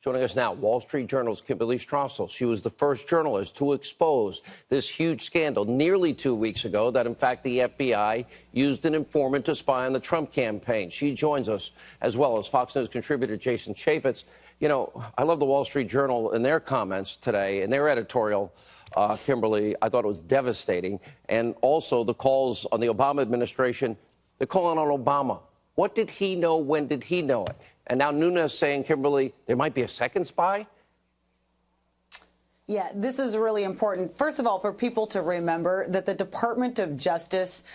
Joining us now, Wall Street Journal's Kimberly Strassel. She was the first journalist to expose this huge scandal nearly 2 weeks ago that, in fact, the FBI used an informant to spy on the Trump campaign. She joins us, as well as Fox News contributor Jason Chaffetz. You know, I love the Wall Street Journal in their comments today, in their editorial, Kimberly. I thought it was devastating. And also the calls on the Obama administration, they're calling on Obama. What did he know? When did he know it? And now Nunes saying, Kimberly, there might be a second spy? Yeah, this is really important. First of all, for people to remember that the Department of Justice,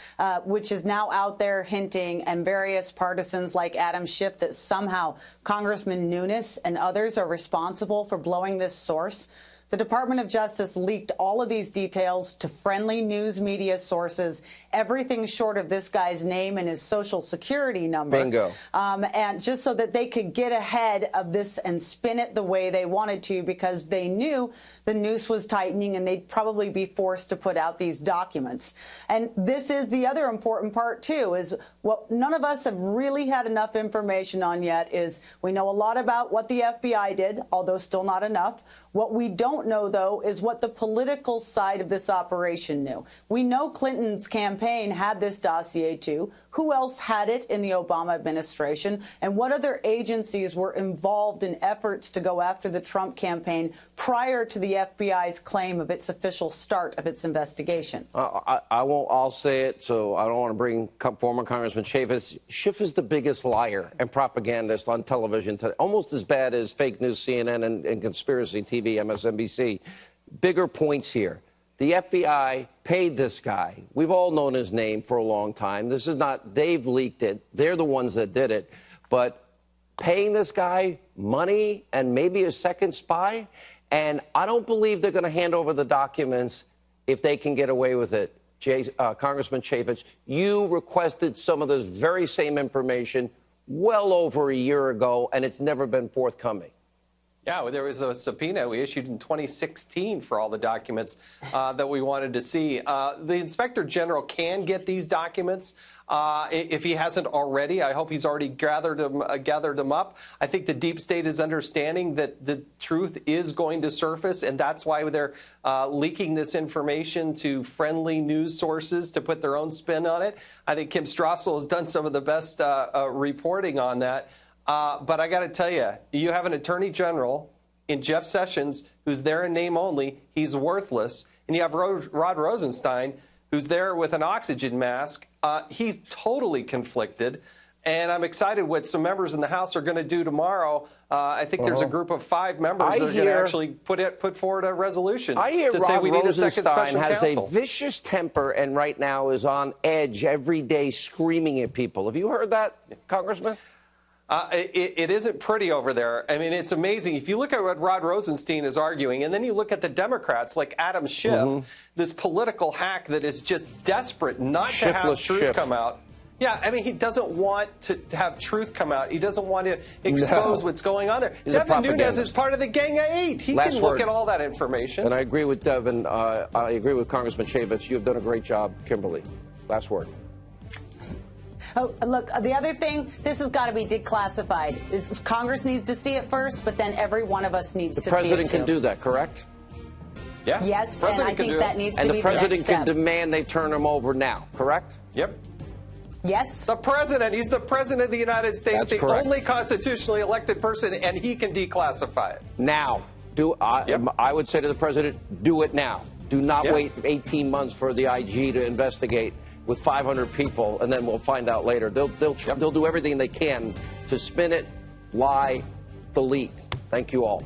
which is now out there hinting, and various partisans like Adam Schiff, that somehow Congressman Nunes and others are responsible for blowing this source. The Department of Justice leaked all of these details to friendly news media sources, everything short of this guy's name and his social security number. Bingo. And just so that they could get ahead of this and spin it the way they wanted to, because they knew the noose was tightening and they'd probably be forced to put out these documents. And this is the other important part, too, is what none of us have really had enough information on yet is we know a lot about what the FBI did, although still not enough. What we don't know, though, is what the political side of this operation knew. We know Clinton's campaign had this dossier, too. Who else had it in the Obama administration? And what other agencies were involved in efforts to go after the Trump campaign prior to the FBI's claim of its official start of its investigation? I'll say it, so I don't want to bring former Congressman Chaffetz. Schiff is the biggest liar and propagandist on television today, almost as bad as fake news CNN and conspiracy TV, MSNBC. Bigger points here. The FBI paid this guy. We've all known his name for a long time. This is not, they've leaked it. They're the ones that did it. But paying this guy money and maybe a second spy, and I don't believe they're going to hand over the documents if they can get away with it. Congressman Chaffetz, you requested some of this very same information well over a year ago, and it's never been forthcoming. Yeah, well, there was a subpoena we issued in 2016 for all the documents that we wanted to see. The Inspector General can get these documents if he hasn't already. I hope he's already gathered them up. I think the deep state is understanding that the truth is going to surface, and that's why they're leaking this information to friendly news sources to put their own spin on it. I think Kim Strassel has done some of the best reporting on that. But I got to tell you, you have an attorney general in Jeff Sessions who's there in name only. He's worthless. And you have Rod Rosenstein, who's there with an oxygen mask. He's totally conflicted. And I'm excited what some members in the House are going to do tomorrow. I think there's a group of 5 members that are going to actually put forward a resolution to say we need a second special counsel. Has a vicious temper and right now is on edge every day screaming at people. Have you heard that, Congressman? It isn't pretty over there. I mean, it's amazing. If you look at what Rod Rosenstein is arguing, and then you look at the Democrats like Adam Schiff, this political hack that is just desperate not to have truth come out. Yeah, I mean, he doesn't want to have truth come out. He doesn't want to expose what's going on there. Devin Nunes is part of the Gang of 8. He can look at all that information. And I agree with Devin. I agree with Congressman Chaffetz. You have done a great job, Kimberly. Last word. Oh, look, the other thing, this has got to be declassified. Congress needs to see it first, but then every one of us needs to see it, too. The president can do that, correct? Yeah. Yes, and I think that needs to be the next step. And the president can demand they turn him over now, correct? Yep. Yes. The president. He's the president of the United States, That's the correct. only constitutionally elected person, and he can declassify it. Now. I would say to the president, do it now. Do not wait 18 months for the IG to investigate with 500 people, and then we'll find out later. They'll do everything they can to spin it, lie, delete. Thank you all.